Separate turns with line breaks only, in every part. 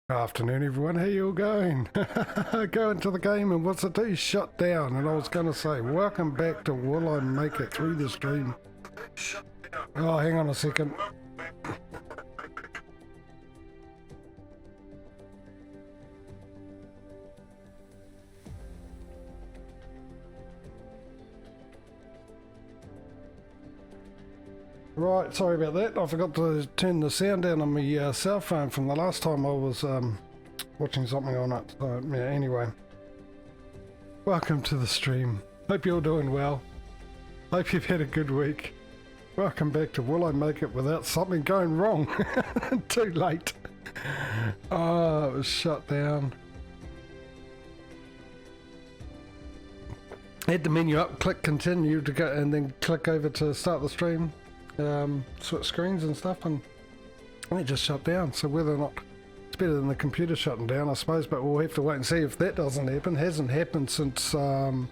Afternoon everyone, how you all going? Go into the game and what's it do? Shut down. And I was going to say, welcome back to Will I Make It Through the Stream? Oh, hang on a second. Right, sorry about that. I forgot to turn the sound down on my cell phone from the last time I was watching something on it. So, yeah, anyway. Welcome to the stream. Hope you're doing well. Hope you've had a good week. Welcome back to Will I Make It Without Something Going Wrong? Too late. Oh, it was shut down. Hit the menu up, click continue to go, and then click over to start the stream. Switch screens and stuff, and it just shut down. So whether or not it's better than the computer shutting down, I suppose, but we'll have to wait and see if that doesn't happen. Hasn't happened since the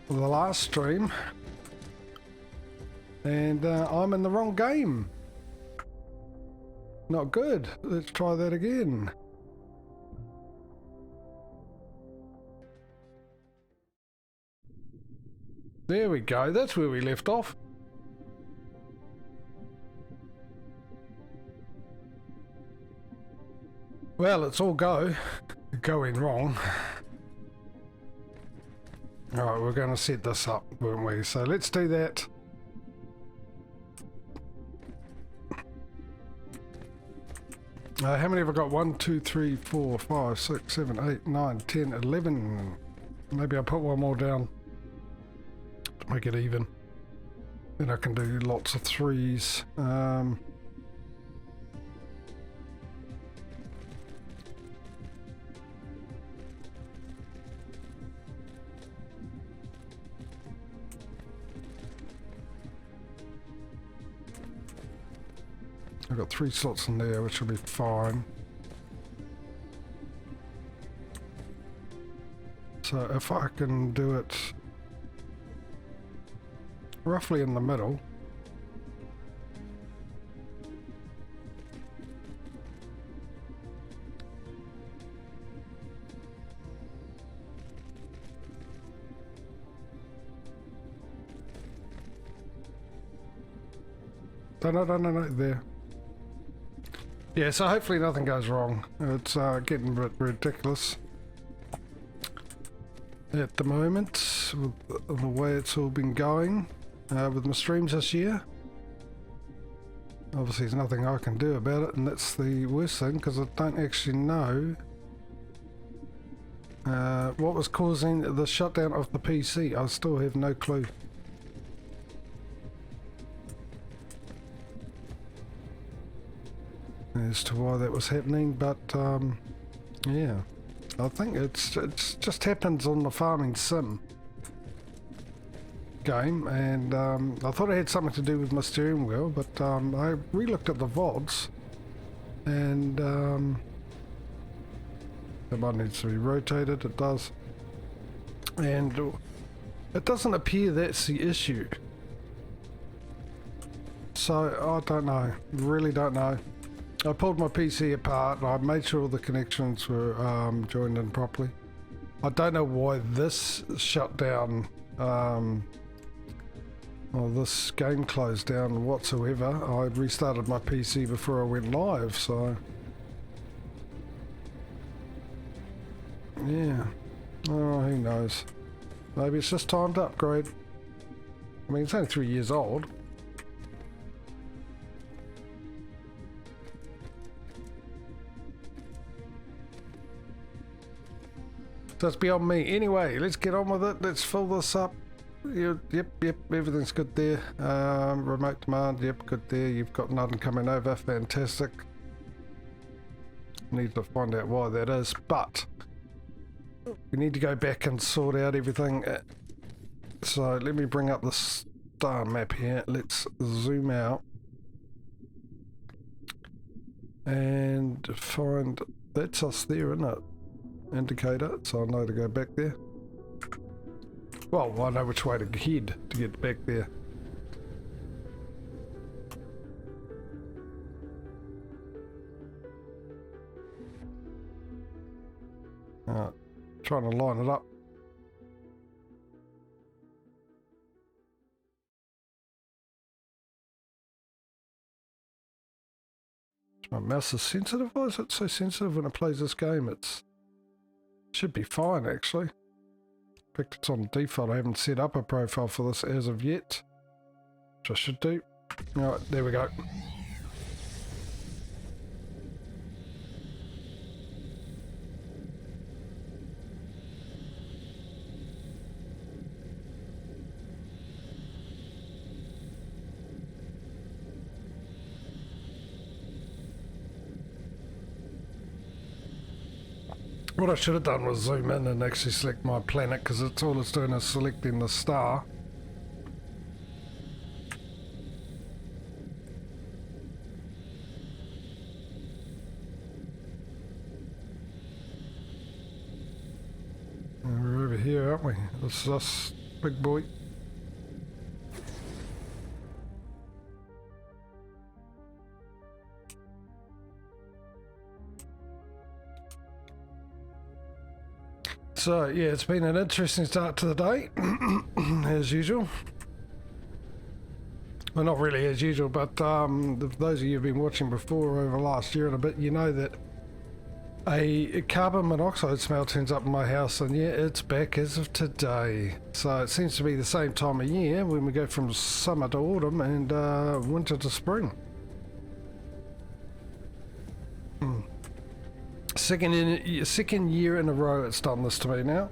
last stream, and I'm in the wrong game. Not good. Let's try that again. There we go. That's where we left off. Well, it's all going wrong. Alright, we're going to set this up, weren't we? So let's do that. How many have I got? 1, 2, 3, 4, 5, 6, 7, 8, 9, 10, 11. Maybe I'll put one more down to make it even. Then I can do lots of threes. I've got 3 slots in there, which will be fine. So if I can do it roughly in the middle. No, there. Yeah, so hopefully nothing goes wrong. It's getting a bit ridiculous at the moment with the way it's all been going with my streams this year. Obviously there's nothing I can do about it, and that's the worst thing, because I don't actually know what was causing the shutdown of the PC. I still have no clue. As to why that was happening, but yeah, I think it's just happens on the farming sim game, and I thought it had something to do with my steering wheel, but I re-looked at the VODs, and it might need to be rotated. It does, and it doesn't appear that's the issue. So I don't know, really don't know. I pulled my PC apart and I made sure all the connections were joined in properly. I don't know why this shut down, or this game closed down whatsoever. I restarted my PC before I went live, so yeah. Oh, who knows? Maybe it's just time to upgrade. I mean, it's only 3 years old. That's beyond me. Anyway, let's get on with it. Let's fill this up. Yep, everything's good there. Remote command, yep, good there. You've got nothing coming over, fantastic. Need to find out why that is, but we need to go back and sort out everything. So let me bring up the star map here. Let's zoom out and find, that's us there, isn't it? Indicator, so I know to go back there. Well, I know which way to head to get back there. Trying to line it up. My mouse is sensitive. Why is it so sensitive when it plays this game? It should be fine actually. In fact, it's on default. I haven't set up a profile for this as of yet, which I should do. Alright, there we go. What I should have done was zoom in and actually select my planet, because it's all it's doing is selecting the star. And we're over here, aren't we? This is us, big boy. So yeah, it's been an interesting start to the day, as usual. Well, not really as usual, but those of you who've been watching before over last year and a bit, you know that a carbon monoxide smell turns up in my house, and yeah, it's back as of today. So it seems to be the same time of year when we go from summer to autumn and winter to spring. Second year in a row it's done this to me now.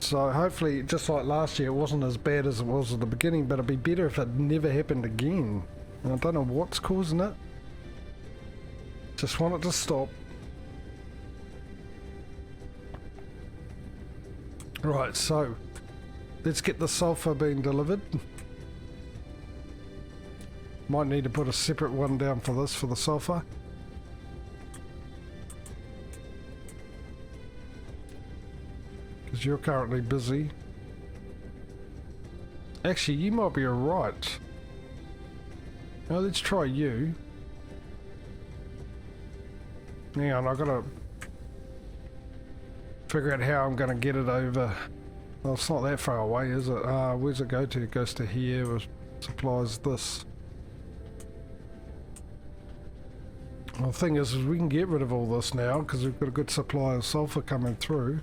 So hopefully, just like last year, it wasn't as bad as it was at the beginning, but it'd be better if it never happened again. And I don't know what's causing it. Just want it to stop. Right, so let's get the sulfur being delivered. Might need to put a separate one down for this, for the sulfur. Because you're currently busy. Actually, you might be alright. Now let's try you. Hang on, I've got to figure out how I'm going to get it over. Well, it's not that far away, is it? Where's it go to? It goes to here, with supplies this. Well, the thing is we can get rid of all this now because we've got a good supply of sulfur coming through.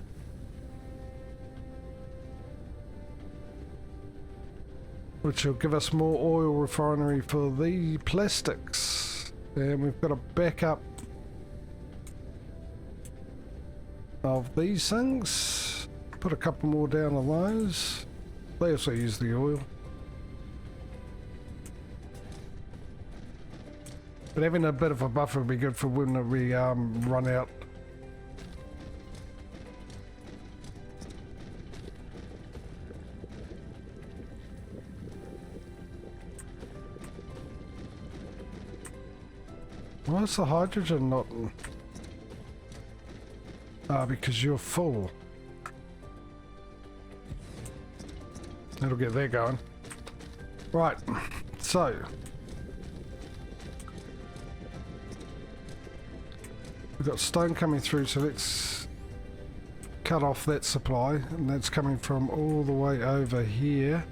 Which will give us more oil refinery for the plastics. And we've got a backup of these things. Put a couple more down on those. They also use the oil. But having a bit of a buffer would be good for when we run out. Why is the hydrogen not? Because you're full. That'll get that going. Right, so. We've got stone coming through, so let's cut off that supply, and that's coming from all the way over here.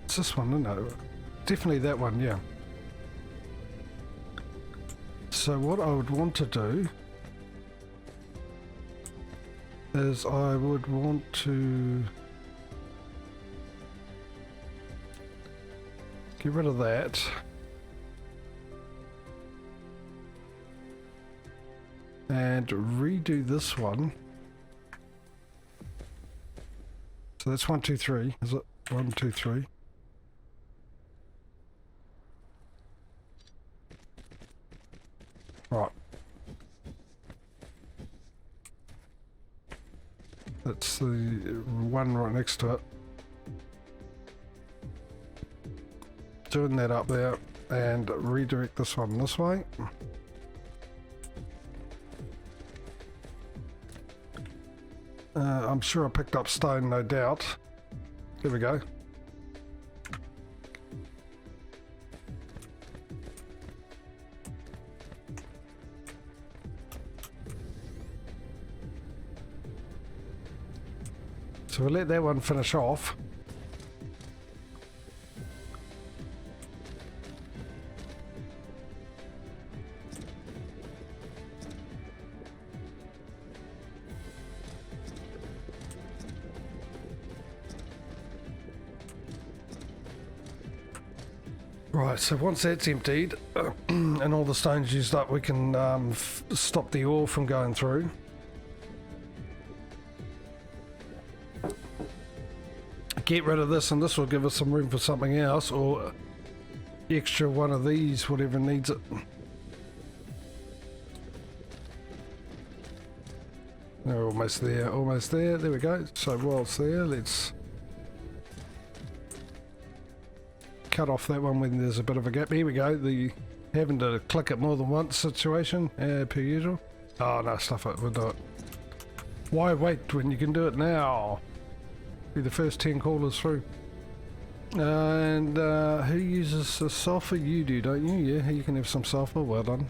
It's this one, isn't it? Definitely that one, yeah. So what I would want to do is I would want to get rid of that. And redo this one. So that's 1, 2, 3. Is it 1, 2, 3? Right. That's the one right next to it. Doing that up there and redirect this one this way. I'm sure I picked up stone, no doubt. There we go. So we'll let that one finish off. Right, so once that's emptied and all the stone's used up, we can stop the ore from going through. Get rid of this, and this will give us some room for something else, or extra one of these, whatever needs it. We're almost there, almost there. There we go. So while it's there, let's cut off that one when there's a bit of a gap. Here we go. The having to click it more than once situation, per usual. Oh no, stuff it. We'll do it. Why wait when you can do it now? Be the first 10 callers through. And who uses the sulfur? You do, don't you? Yeah, you can have some sulfur. Well done.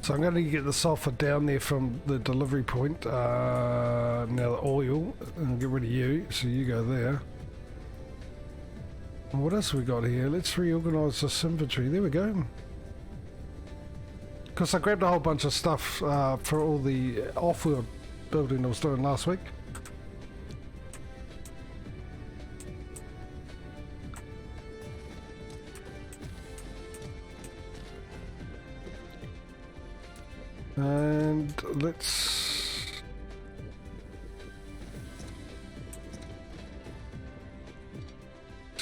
So I'm going to get the sulfur down there from the delivery point. Now the oil, and I'll get rid of you, so you go there. And what else we got here? Let's reorganise this inventory. There we go. Because I grabbed a whole bunch of stuff for all the off-world building I was doing last week. And let's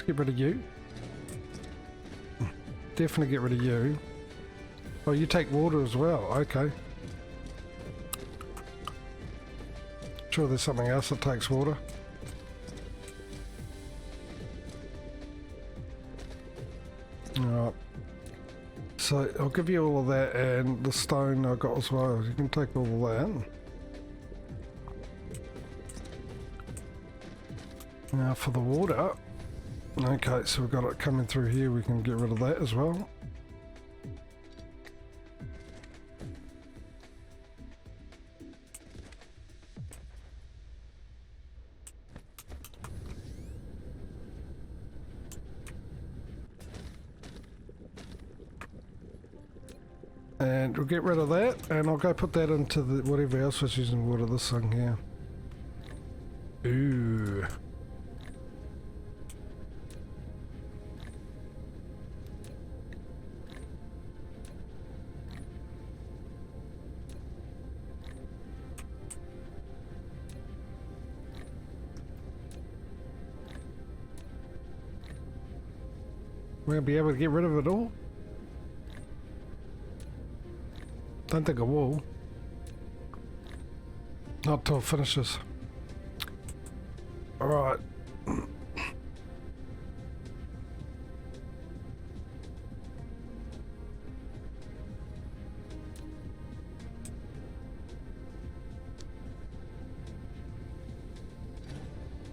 get rid of you. Definitely get rid of you. Oh, you take water as well. Okay. Sure, there's something else that takes water. Alright. So I'll give you all of that, and the stone I got as well. You can take all of that. Now for the water. Okay, so we've got it coming through here. We can get rid of that as well. And we'll get rid of that, and I'll go put that into the whatever else was using water, this thing here. Ooh. We're going to be able to get rid of it all? Don't think I will. Not till it finishes. Alright.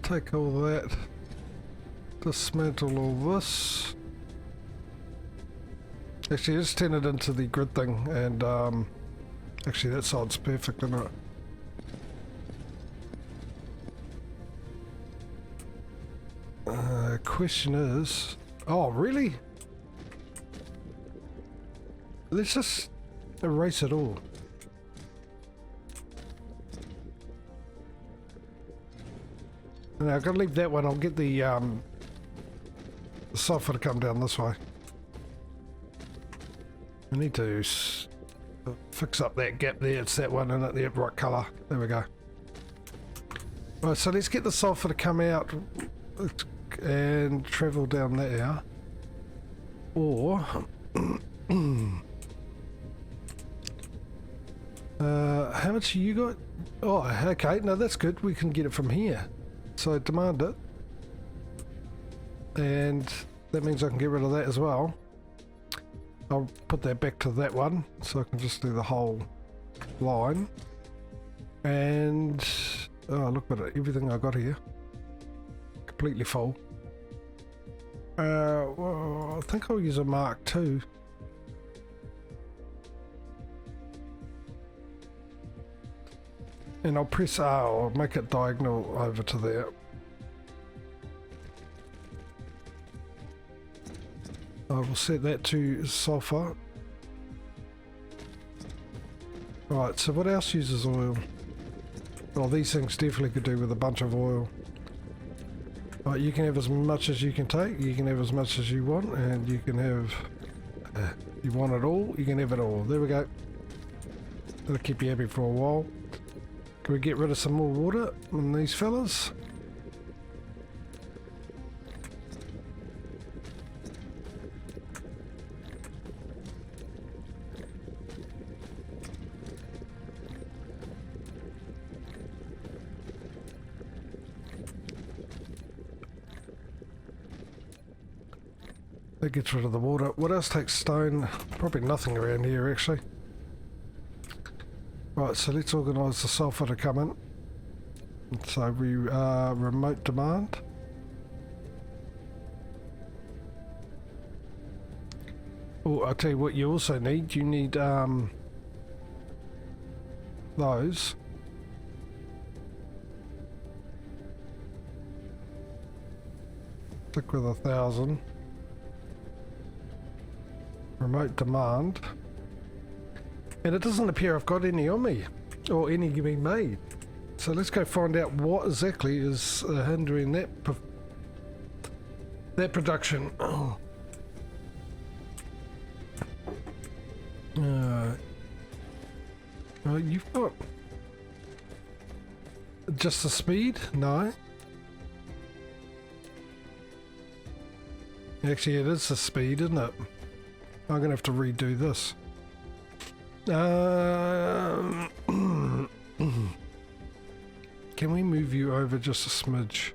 Take all that. Dismantle all this. Actually, just turn it into the grid thing, and actually that side's perfect, isn't it? Question is, oh really? Let's just erase it all. Now I've got to leave that one. I'll get the sulfur to come down this way. I need to fix up that gap there. It's that one in it, the right colour. There we go. Right, so let's get the sulfur to come out and travel down there. Or how much you got? Oh, okay. No, that's good. We can get it from here. So demand it, and that means I can get rid of that as well. I'll put that back to that one, so I can just do the whole line. And oh, look at it, everything I got here. Completely full. Well, I think I'll use a Mark II. And I'll press R, I'll make it diagonal over to there. I will set that to sulfur. Right, so what else uses oil? Well, these things definitely could do with a bunch of oil. Right, you can have as much as you can take, you can have as much as you want, and you can have... you want it all, you can have it all. There we go. That'll keep you happy for a while. Can we get rid of some more water in these fellas? That gets rid of the water. What else takes stone? Probably nothing around here actually. Right, so let's organise the sulphur to come in. So we remote demand. Oh, I'll tell you what you also need. You need those. Stick with 1,000. Remote demand. And it doesn't appear I've got any on me, or any being made. So let's go find out what exactly is hindering that production. Oh. You've got just the speed? No. Actually, it is the speed, isn't it? I'm gonna have to redo this. Can we move you over just a smidge?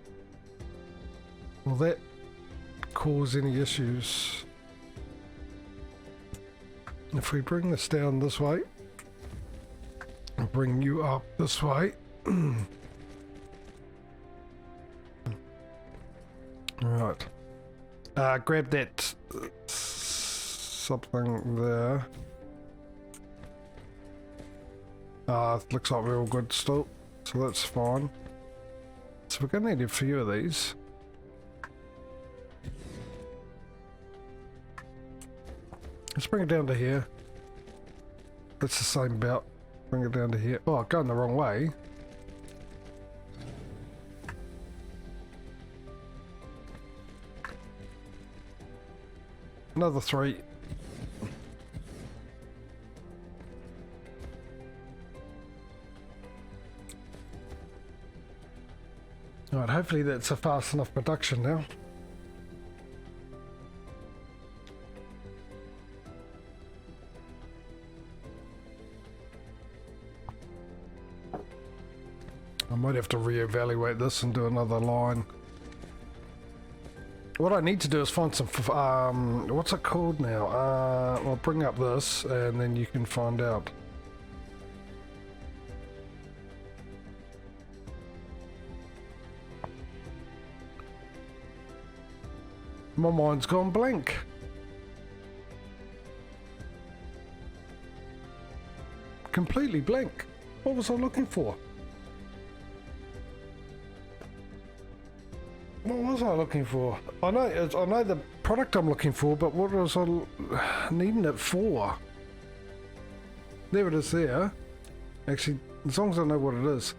Will that cause any issues? If we bring this down this way, I'll bring you up this way. Alright. Grab that something there. Looks like we're all good still, so that's fine. So we're gonna need a few of these. Let's bring it down to here. That's the same belt. Bring it down to here. Oh, going the wrong way. Another 3. Alright, hopefully that's a fast enough production now. I might have to reevaluate this and do another line. What I need to do is find some, what's it called now? I'll bring up this and then you can find out. My mind's gone blank. Completely blank. What was I looking for? What was I looking for? I know the product I'm looking for, but what was I needing it for? There it is there. Actually, as long as I know what it is.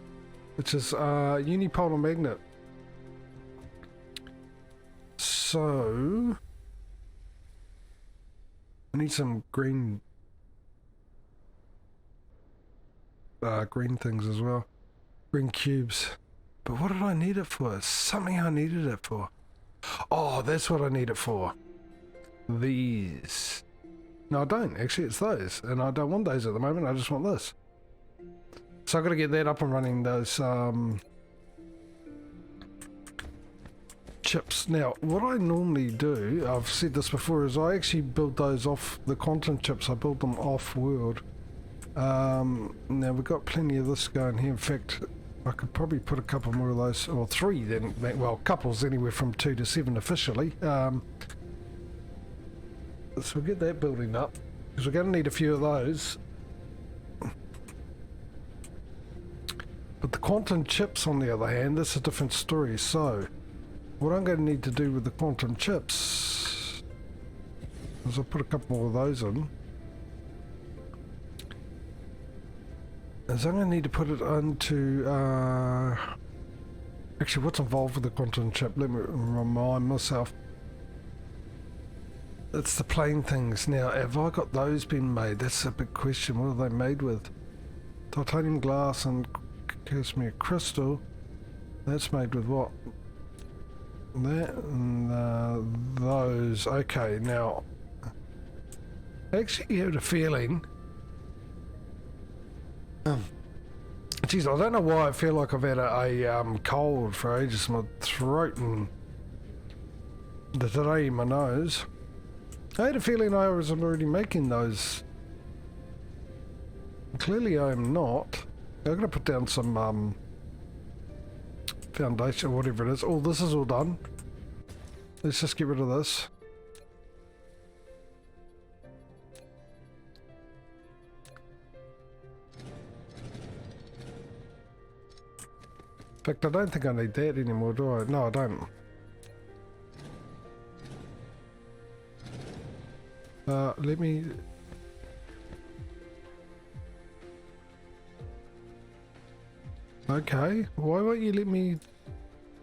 Which is unipolar magnet. So I need some green green things as well. Green cubes. But what did I need it for? It's something I needed it for. Oh, that's what I need it for. These. No, I don't. Actually, it's those. And I don't want those at the moment. I just want this. So I've got to get that up and running, those chips. Now, what I normally do, I've said this before, is I actually build those off the quantum chips. I build them off-world. Now we've got plenty of this going here. In fact, I could probably put a couple more of those, or 3 then, well, couples anywhere from 2 to 7 officially. So we'll get that building up, because we're going to need a few of those. But the quantum chips, on the other hand, that's a different story. So what I'm going to need to do with the quantum chips is I'll put a couple more of those in. Is I'm going to need to put it onto, actually what's involved with the quantum chip? Let me remind myself. It's the plain things. Now, have I got those been made? That's a big question. What are they made with? Titanium glass and cashmere crystal. That's made with what? That and those. Okay, now, I actually had a feeling. Geez, I don't know why I feel like I've had a cold for ages. My throat and today in my nose. I had a feeling I was already making those. Clearly I am not. I'm going to put down some foundation, whatever it is. Oh, this is all done. Let's just get rid of this. In fact, I don't think I need that anymore, do I? No, I don't. Let me... Okay, why won't you let me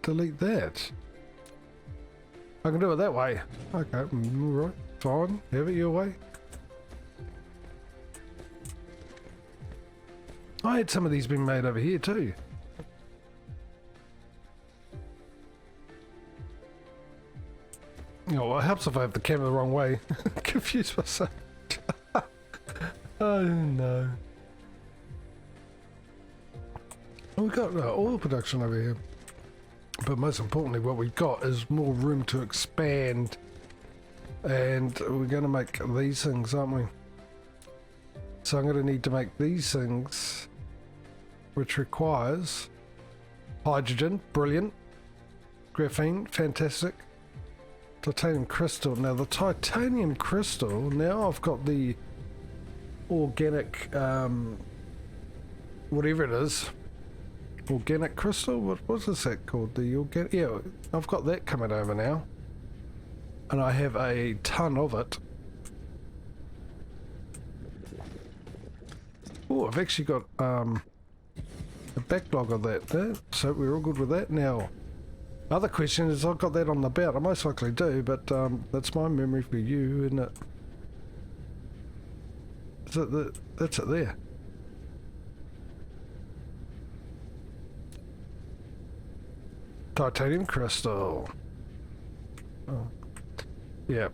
delete that? I can do it that way. Okay, alright, fine, have it your way. I had some of these been made over here too. Oh, well, it helps if I have the camera the wrong way. Confuse myself. Oh no. We've got oil production over here. But most importantly, what we've got is more room to expand. And we're going to make these things, aren't we? So I'm going to need to make these things, which requires hydrogen, brilliant. Graphene, fantastic. Titanium crystal. Now the titanium crystal, now I've got the organic, whatever it is. Organic crystal? What is that called? The organic? Yeah, I've got that coming over now. And I have a ton of it. Oh, I've actually got a backlog of that. So we're all good with that now. Other question is, I've got that on the belt. I most likely do, but that's my memory for you, isn't it? Is it that's it there. Titanium crystal. Oh. Yeah.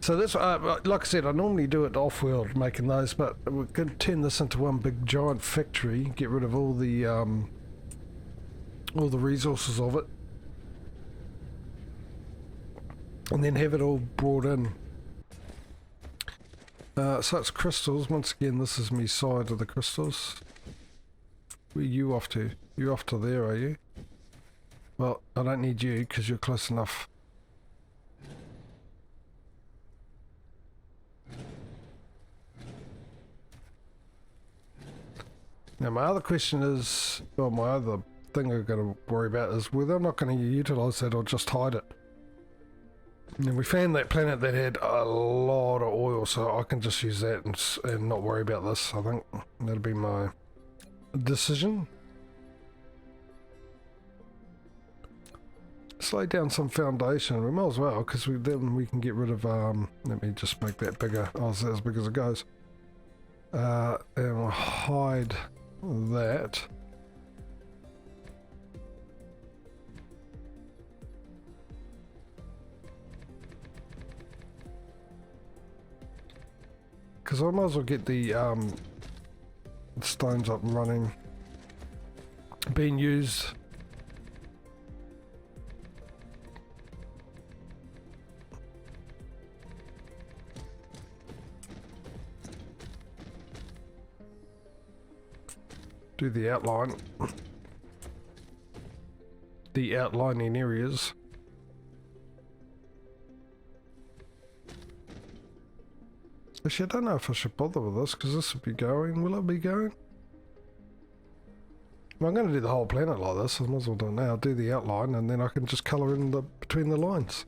So that's like I said, I normally do it off-world making those, but we're going to turn this into one big giant factory. Get rid of all the resources of it. And then have it all brought in. So it's crystals. Once again, this is me side of the crystals. Where are you off to? You're off to there, are you? Well, I don't need you because you're close enough. Now my other question is, well, my other thing I've got to worry about is whether I'm not going to utilise that or just hide it. And we found that planet that had a lot of oil, so I can just use that and not worry about this. I think that'll be my decision. Slay down some foundation. We might as well, because then we can get rid of, let me just make that bigger. Oh, it's as big as it goes. And we'll hide that. Because I might as well get the stones up and running, being used. do the outline. The outlining areas. Actually, I don't know if I should bother with this, because this would be going. Will it be going? Well, I'm going to do the whole planet like this, so I might as well do it now. I'll do the outline, and then I can just colour in the between the lines.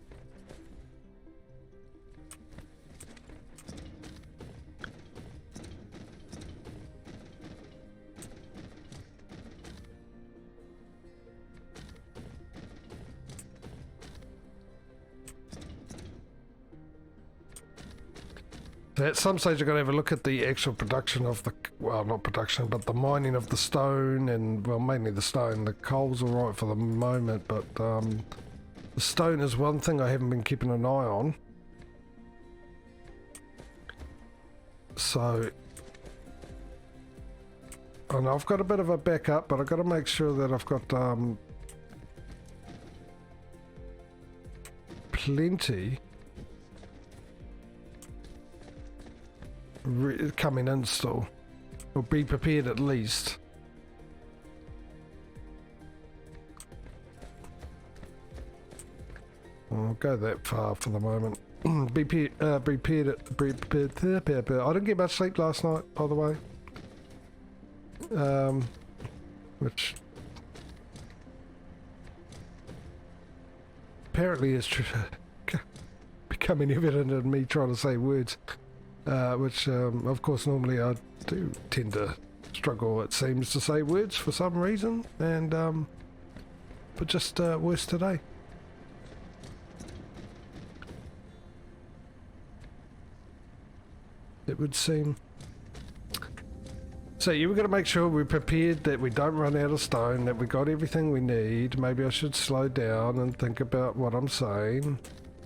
At some stage I've got to have a look at the actual production of the, well, not production, but the mining of the stone, and, well, mainly the stone. The coal's alright for the moment, but the stone is one thing I haven't been keeping an eye on. So, and I've got a bit of a backup, but I've got to make sure that I've got plenty coming in still, or be prepared at least. I'll go that far for the moment. Be prepared. I didn't get much sleep last night, by the way. Which apparently is becoming evident in me trying to say words. Which, of course, normally I do tend to struggle, it seems, to say words for some reason, and, but just worse today. It would seem. So you were going to make sure we're prepared, that we don't run out of stone, that we got everything we need. Maybe I should slow down and think about what I'm saying.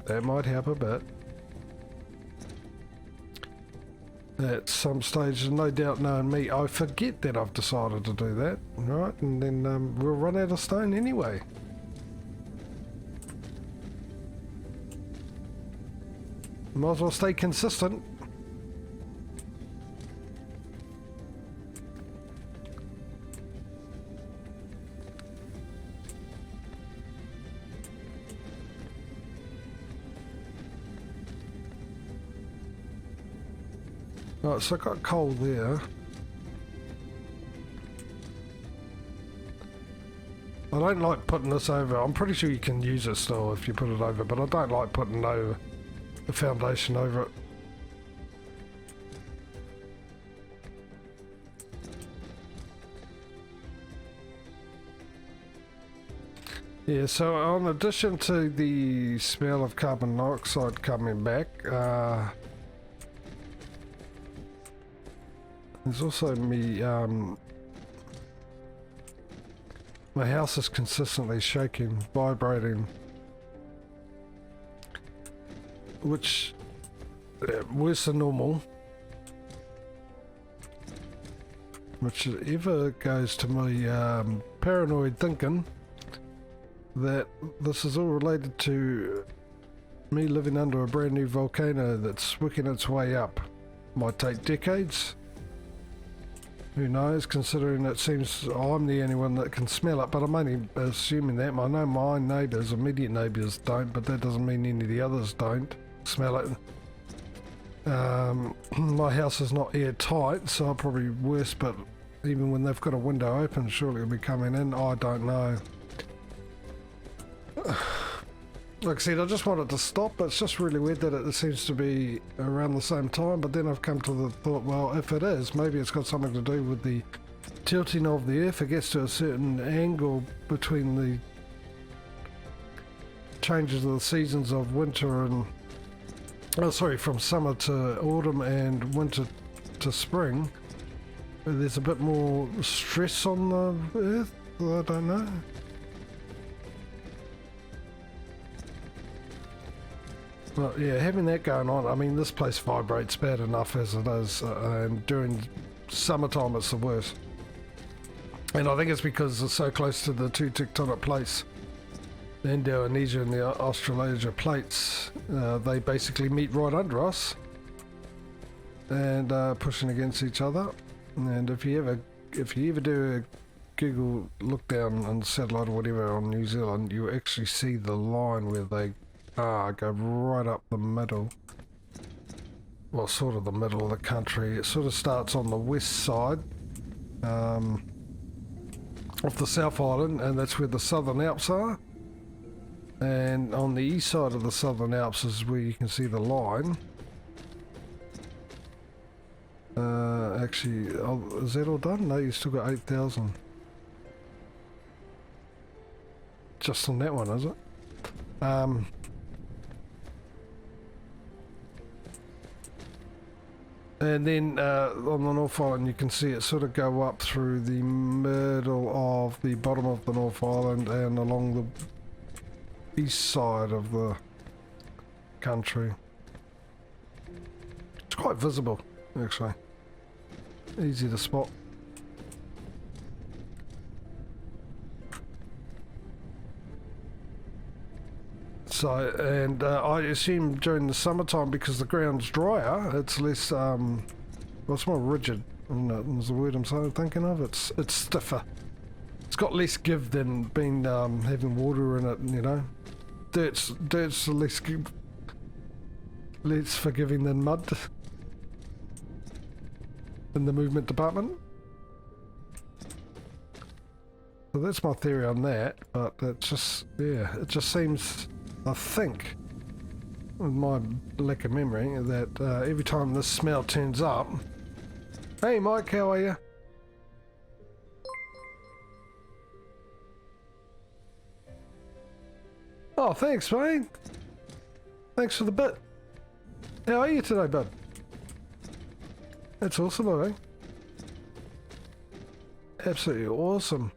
That might help a bit. At some stage, no doubt knowing me, I forget that I've decided to do that, right? And then we'll run out of stone anyway. Might as well stay consistent. Right, so I got coal there. I don't like putting this over. I'm pretty sure you can use it still if you put it over, but I don't like putting the foundation over it. Yeah, so in addition to the smell of carbon dioxide coming back, there's also me, my house is consistently shaking, vibrating, which worse than normal, which ever goes to my paranoid thinking that this is all related to me living under a brand new volcano that's working its way up. Might take decades. Who knows, considering it seems I'm the only one that can smell it, but I'm only assuming that. I know my neighbours, immediate neighbours don't, but that doesn't mean any of the others don't smell it. My house is not airtight, so I'm probably worse, but even when they've got a window open, surely it'll be coming in. I don't know. Like I said, I just want it to stop, but it's just really weird that it seems to be around the same time, but then I've come to the thought, well, if it is, maybe it's got something to do with the tilting of the earth. It gets to a certain angle between the changes of the seasons of winter and, oh sorry, from summer to autumn and winter to spring. There's a bit more stress on the earth, I don't know. But yeah, having that going on, I mean, this place vibrates bad enough as it is, and during summertime it's the worst. And I think it's because it's so close to the two tectonic plates, the Indonesia and the Australasia plates. They basically meet right under us and pushing against each other. And if you ever if you ever do a Google look down on satellite or whatever on New Zealand, you actually see the line where they go right up the middle. Well, sort of the middle of the country. It sort of starts on the west side of the South Island, and that's where the Southern Alps are. And on the east side of the Southern Alps is where you can see the line. Actually, is that all done? No, you still got 8,000. Just on that one, is it? And then on the North Island you can see it sort of go up through the middle of the bottom of the North Island and along the east side of the country. It's quite visible, actually. Easy to spot. So, and I assume during the summertime, because the ground's drier, it's less, well, it's more rigid, isn't it? Is the word I'm thinking of. It's stiffer. It's got less give than being having water in it, you know. Dirt's less forgiving than mud in the movement department. So that's my theory on that, but it just, yeah, it just seems, I think, with my lack of memory, that every time this smell turns up... Hey Mike, how are you? Oh, thanks mate. Thanks for the bit. How are you today, bud? That's awesome, I think. Absolutely awesome.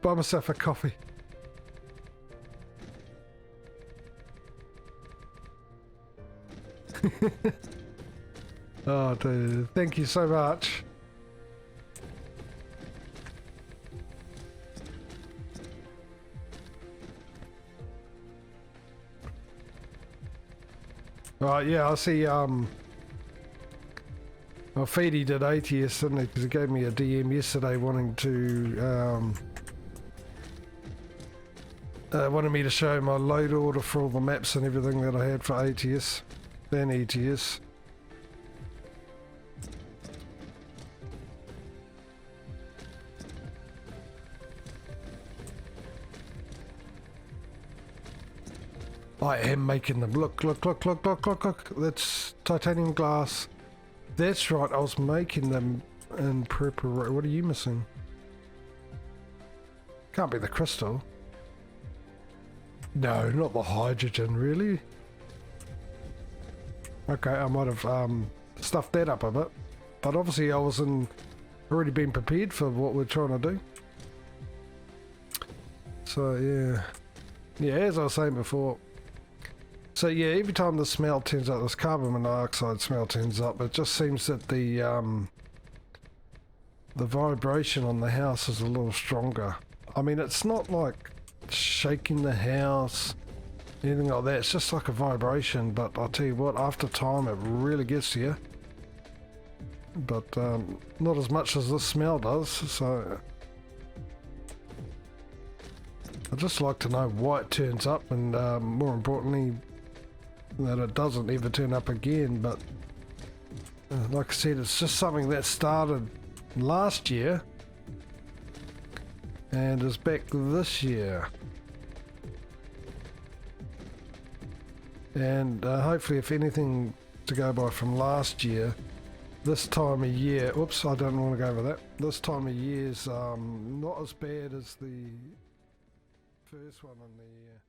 Buy myself a coffee. Oh dude, thank you so much. Right, yeah, I see, well, Feedy did ATS, didn't he? Because he gave me a DM yesterday wanting to, wanted me to show my load order for all the maps and everything that I had for ATS and ETS. I am making them. Look, look, look, look, look, look, look. That's titanium glass. That's right, I was making them in preparation. What are you missing? Can't be the crystal. No, not the hydrogen, really. Okay, I might have stuffed that up a bit. But obviously I wasn't already been prepared for what we're trying to do. So yeah. Yeah, as I was saying before. So yeah, every time the smell turns up, this carbon monoxide smell turns up, it just seems that the vibration on the house is a little stronger. I mean, it's not like shaking the house, anything like that. It's just like a vibration, but I'll tell you what, after time it really gets to you. But not as much as this smell does, so... I'd just like to know why it turns up, and more importantly, that it doesn't ever turn up again. But like I said, it's just something that started last year and is back this year. And hopefully, if anything to go by from last year, this time of year, oops, I don't want to go over that. This time of year is not as bad as the first one in the year.